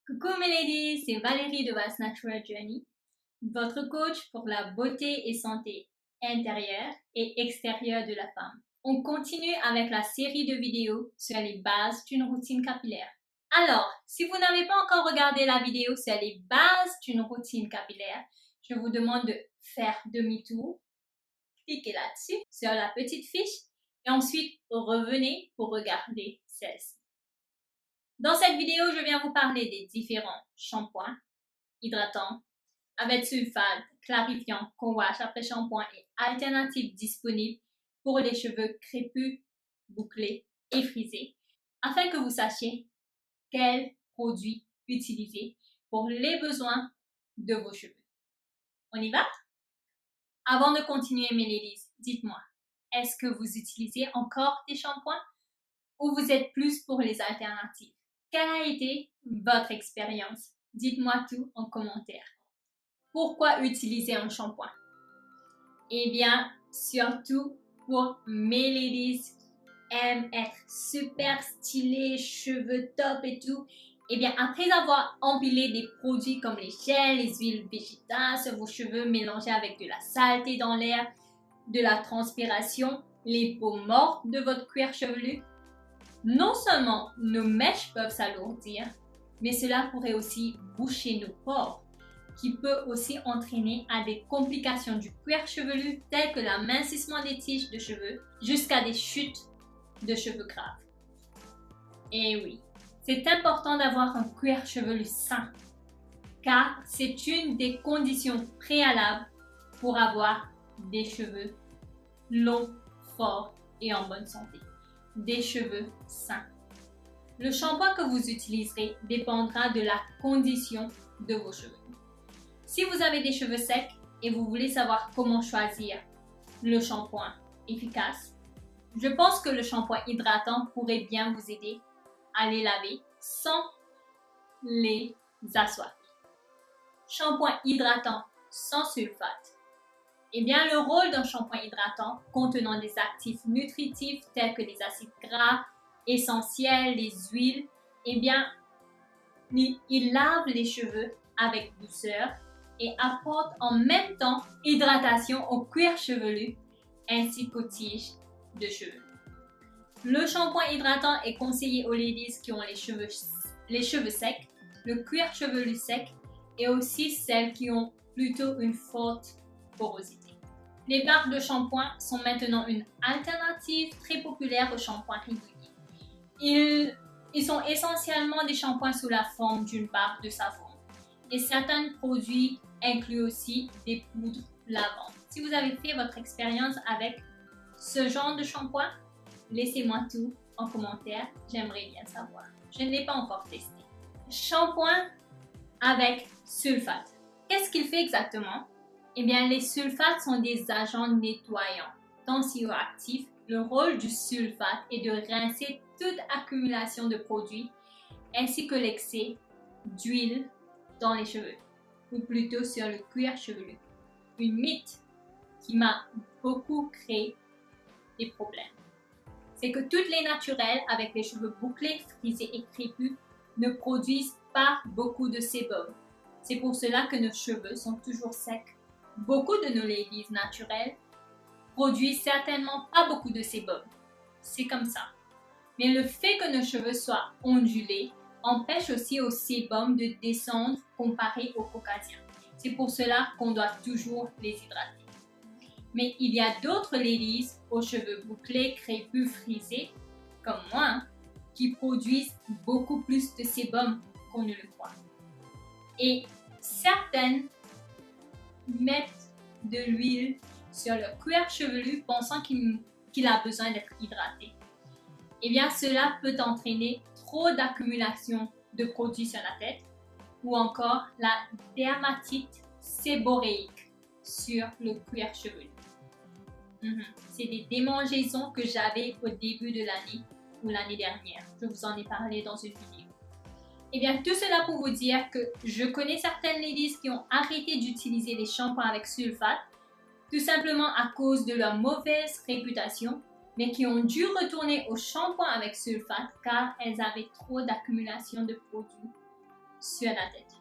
Coucou mes ladies, c'est Valérie de Vast Natural Journey, votre coach pour la beauté et santé intérieure et extérieure de la femme. On continue avec la série de vidéos sur les bases d'une routine capillaire. Alors, si vous n'avez pas encore regardé la vidéo sur les bases d'une routine capillaire, je vous demande de faire demi-tour, cliquez là-dessus sur la petite fiche et ensuite revenez pour regarder celle-ci. Dans cette vidéo, je viens vous parler des différents shampoings hydratants, avec sulfate, clarifiant, co-wash après shampoing et alternatives disponibles pour les cheveux crépus, bouclés et frisés, afin que vous sachiez quels produits utiliser pour les besoins de vos cheveux. On y va? Avant de continuer mes ladies, dites-moi, est-ce que vous utilisez encore des shampoings ou vous êtes plus pour les alternatives? Quelle a été votre expérience? Dites-moi tout en commentaire. Pourquoi utiliser un shampoing? Eh bien, surtout pour mes ladies qui aiment être super stylées, cheveux top et tout. Eh bien, après avoir empilé des produits comme les gels, les huiles végétales sur vos cheveux mélangés avec de la saleté dans l'air, de la transpiration, les peaux mortes de votre cuir chevelu, non seulement nos mèches peuvent s'alourdir, mais cela pourrait aussi boucher nos pores, qui peut aussi entraîner à des complications du cuir chevelu telles que l'amincissement des tiges de cheveux jusqu'à des chutes de cheveux graves. Et oui, c'est important d'avoir un cuir chevelu sain, car c'est une des conditions préalables pour avoir des cheveux longs, forts et en bonne santé. Des cheveux sains. Le shampoing que vous utiliserez dépendra de la condition de vos cheveux. Si vous avez des cheveux secs et vous voulez savoir comment choisir le shampoing efficace, je pense que le shampoing hydratant pourrait bien vous aider à les laver sans les assoiffer. Shampoing hydratant sans sulfate. Eh bien, le rôle d'un shampoing hydratant contenant des actifs nutritifs tels que les acides gras essentiels, les huiles, eh bien, il lave les cheveux avec douceur et apporte en même temps hydratation au cuir chevelu ainsi qu'aux tiges de cheveux. Le shampoing hydratant est conseillé aux ladies qui ont les cheveux secs, le cuir chevelu sec et aussi celles qui ont plutôt une forte porosité. Les barres de shampoing sont maintenant une alternative très populaire aux shampoings réguliers. Ils sont essentiellement des shampoings sous la forme d'une barre de savon. Et certains produits incluent aussi des poudres lavantes. Si vous avez fait votre expérience avec ce genre de shampoing, laissez-moi tout en commentaire, j'aimerais bien savoir. Je ne l'ai pas encore testé. Shampoing avec sulfate. Qu'est-ce qu'il fait exactement? Eh bien, les sulfates sont des agents nettoyants, tensioactifs. Le rôle du sulfate est de rincer toute accumulation de produits ainsi que l'excès d'huile dans les cheveux, ou plutôt sur le cuir chevelu. Une mythe qui m'a beaucoup créé des problèmes. C'est que toutes les naturelles avec les cheveux bouclés, frisés et crépus ne produisent pas beaucoup de sébum. C'est pour cela que nos cheveux sont toujours secs. Beaucoup de nos ladies naturelles produisent certainement pas beaucoup de sébum. C'est comme ça. Mais le fait que nos cheveux soient ondulés empêche aussi au sébum de descendre comparé aux caucasiens. C'est pour cela qu'on doit toujours les hydrater. Mais il y a d'autres ladies aux cheveux bouclés, crépus, frisés, comme moi, qui produisent beaucoup plus de sébum qu'on ne le croit. Et certaines mettent de l'huile sur leur cuir chevelu pensant qu'il a besoin d'être hydraté. Eh bien, cela peut entraîner trop d'accumulation de produits sur la tête ou encore la dermatite séboréique sur le cuir chevelu. C'est des démangeaisons que j'avais au début de l'année ou l'année dernière. Je vous en ai parlé dans une vidéo. Eh bien, tout cela pour vous dire que je connais certaines ladies qui ont arrêté d'utiliser les shampoings avec sulfate, tout simplement à cause de leur mauvaise réputation, mais qui ont dû retourner au shampoing avec sulfate car elles avaient trop d'accumulation de produits sur la tête.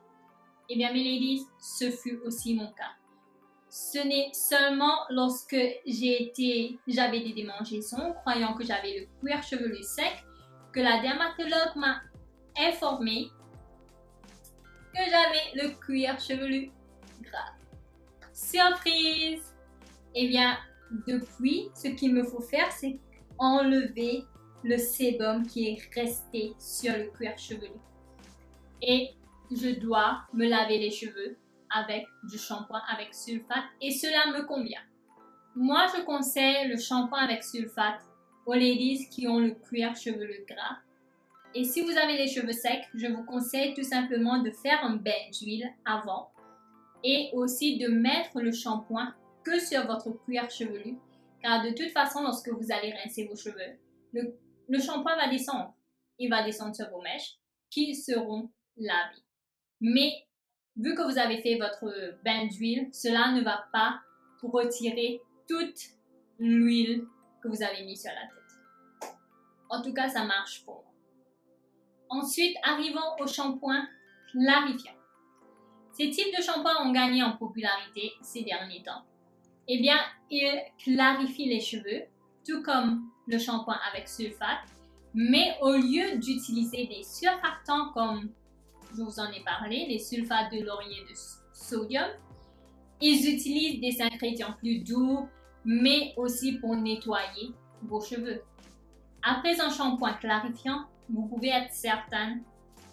Eh bien, mes ladies, ce fut aussi mon cas. Ce n'est seulement lorsque j'avais des démangeaisons, croyant que j'avais le cuir chevelu sec, que la dermatologue m'a informé que j'avais le cuir chevelu gras. Surprise! Eh bien, depuis, ce qu'il me faut faire, c'est enlever le sébum qui est resté sur le cuir chevelu. Et je dois me laver les cheveux avec du shampoing avec sulfate et cela me convient. Moi, je conseille le shampoing avec sulfate aux ladies qui ont le cuir chevelu gras. Et si vous avez les cheveux secs, je vous conseille tout simplement de faire un bain d'huile avant et aussi de mettre le shampoing que sur votre cuir chevelu, car de toute façon, lorsque vous allez rincer vos cheveux, le shampoing va descendre. Il va descendre sur vos mèches qui seront lavées. Mais vu que vous avez fait votre bain d'huile, cela ne va pas retirer toute l'huile que vous avez mis sur la tête. En tout cas, ça marche pour moi. Ensuite, arrivons au shampoing clarifiant. Ces types de shampoings ont gagné en popularité ces derniers temps. Eh bien, ils clarifient les cheveux, tout comme le shampoing avec sulfate, mais au lieu d'utiliser des surfactants comme je vous en ai parlé, les sulfates de laurier de sodium, ils utilisent des ingrédients plus doux, mais aussi pour nettoyer vos cheveux. Après un shampoing clarifiant, vous pouvez être certain que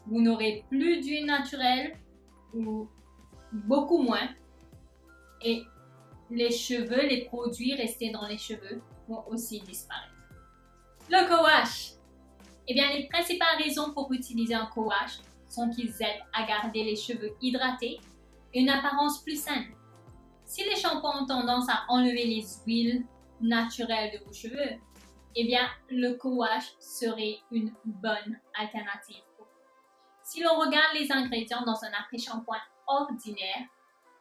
vous n'aurez plus d'huile naturelle ou beaucoup moins et les cheveux, les produits restés dans les cheveux vont aussi disparaître. Le co-wash. Eh bien, les principales raisons pour utiliser un co-wash sont qu'ils aident à garder les cheveux hydratés et une apparence plus saine. Si les shampoings ont tendance à enlever les huiles naturelles de vos cheveux, eh bien, le co-wash serait une bonne alternative. Si l'on regarde les ingrédients dans un après-shampoing ordinaire,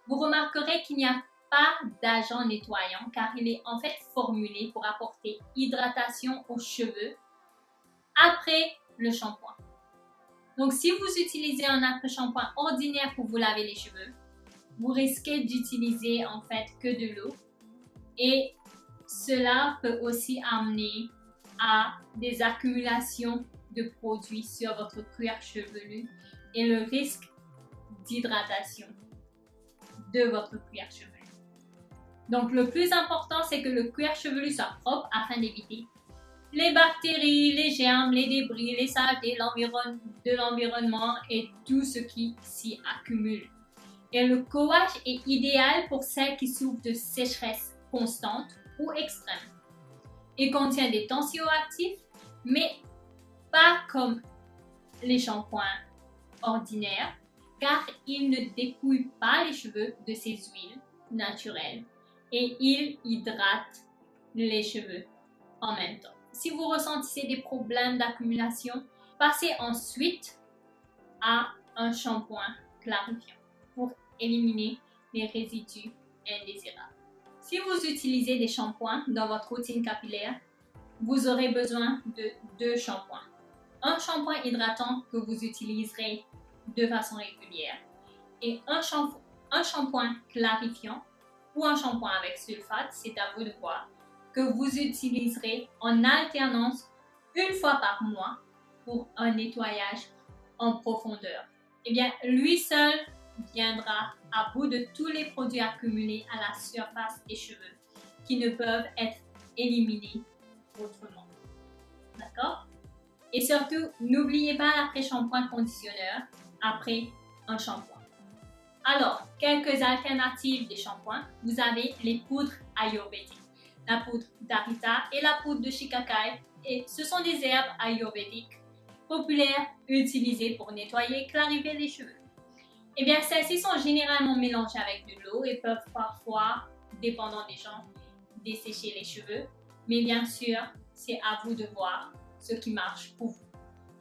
vous remarquerez qu'il n'y a pas d'agent nettoyant car il est en fait formulé pour apporter hydratation aux cheveux après le shampoing. Donc, si vous utilisez un après-shampoing ordinaire pour vous laver les cheveux, vous risquez d'utiliser en fait que de l'eau et cela peut aussi amener à des accumulations de produits sur votre cuir chevelu et le risque d'hydratation de votre cuir chevelu. Donc, le plus important, c'est que le cuir chevelu soit propre afin d'éviter les bactéries, les germes, les débris, les saletés de l'environnement et tout ce qui s'y accumule. Et le co-wash est idéal pour celles qui souffrent de sécheresse constante ou extrême. Il contient des tensioactifs, mais pas comme les shampoings ordinaires, car il ne dépouille pas les cheveux de ces huiles naturelles et il hydrate les cheveux en même temps. Si vous ressentissez des problèmes d'accumulation, passez ensuite à un shampoing clarifiant pour éliminer les résidus indésirables. Si vous utilisez des shampoings dans votre routine capillaire, vous aurez besoin de 2 shampoings. Un shampoing hydratant que vous utiliserez de façon régulière et un shampoing clarifiant ou un shampoing avec sulfate, c'est à vous de voir, que vous utiliserez en alternance une fois par mois pour un nettoyage en profondeur. Eh bien, lui seul viendra à bout de tous les produits accumulés à la surface des cheveux qui ne peuvent être éliminés autrement. D'accord? Et surtout, n'oubliez pas l'après-shampoing conditionneur après un shampoing. Alors, quelques alternatives des shampoings. Vous avez les poudres ayurvédiques, la poudre d'Arita et la poudre de Shikakai. Et ce sont des herbes ayurvédiques populaires utilisées pour nettoyer et clarifier les cheveux. Eh bien, celles-ci sont généralement mélangées avec de l'eau et peuvent parfois, dépendant des gens, dessécher les cheveux. Mais bien sûr, c'est à vous de voir ce qui marche pour vous.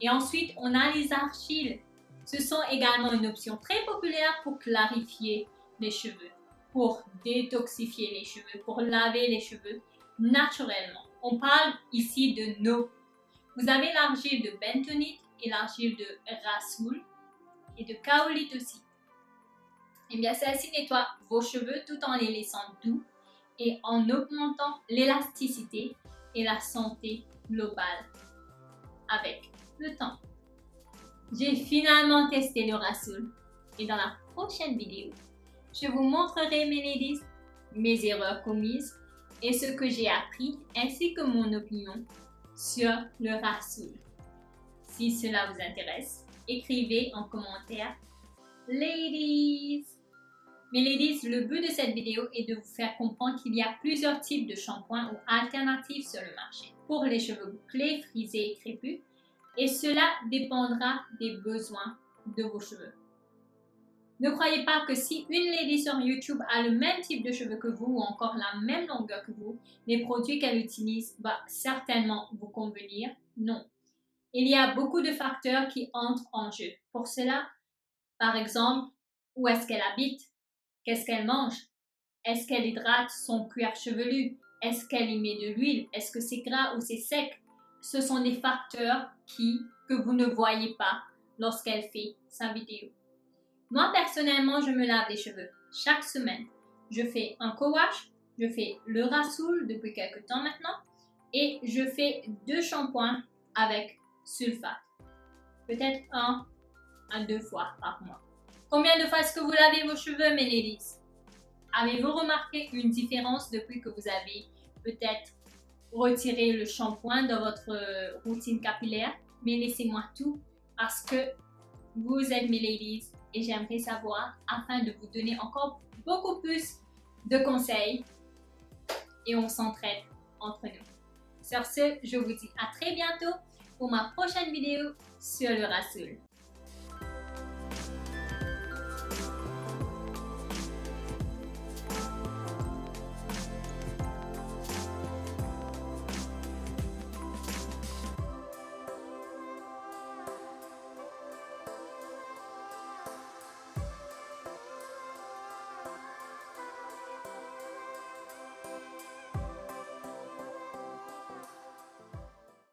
Et ensuite, on a les argiles. Ce sont également une option très populaire pour clarifier les cheveux, pour détoxifier les cheveux, pour laver les cheveux naturellement. On parle ici de eau. Vous avez l'argile de bentonite et l'argile de rasoul. et de kaolite aussi. Et bien celle-ci nettoie vos cheveux tout en les laissant doux et en augmentant l'élasticité et la santé globale avec le temps. J'ai finalement testé le Rasoul et dans la prochaine vidéo, je vous montrerai mes ladies, mes erreurs commises et ce que j'ai appris ainsi que mon opinion sur le Rasoul. Si cela vous intéresse, écrivez en commentaire ladies. Mes ladies, le but de cette vidéo est de vous faire comprendre qu'il y a plusieurs types de shampoings ou alternatives sur le marché pour les cheveux bouclés, frisés et crépus, et cela dépendra des besoins de vos cheveux. Ne croyez pas que si une lady sur YouTube a le même type de cheveux que vous ou encore la même longueur que vous, les produits qu'elle utilise vont certainement vous convenir. Non. Il y a beaucoup de facteurs qui entrent en jeu. Pour cela, par exemple, où est-ce qu'elle habite? Qu'est-ce qu'elle mange? Est-ce qu'elle hydrate son cuir chevelu? Est-ce qu'elle y met de l'huile? Est-ce que c'est gras ou c'est sec? Ce sont des facteurs que vous ne voyez pas lorsqu'elle fait sa vidéo. Moi, personnellement, je me lave les cheveux chaque semaine. Je fais un co-wash, je fais le Rasoul depuis quelques temps maintenant et je fais 2 shampoings avec sulfate. Peut-être 1 à 2 fois par mois. Combien de fois est-ce que vous lavez vos cheveux, mes ladies? Avez-vous remarqué une différence depuis que vous avez peut-être retiré le shampoing dans votre routine capillaire? Mais laissez-moi tout parce que vous êtes mes ladies et j'aimerais savoir afin de vous donner encore beaucoup plus de conseils et on s'entraide entre nous. Sur ce, je vous dis à très bientôt pour ma prochaine vidéo sur le Rasoul.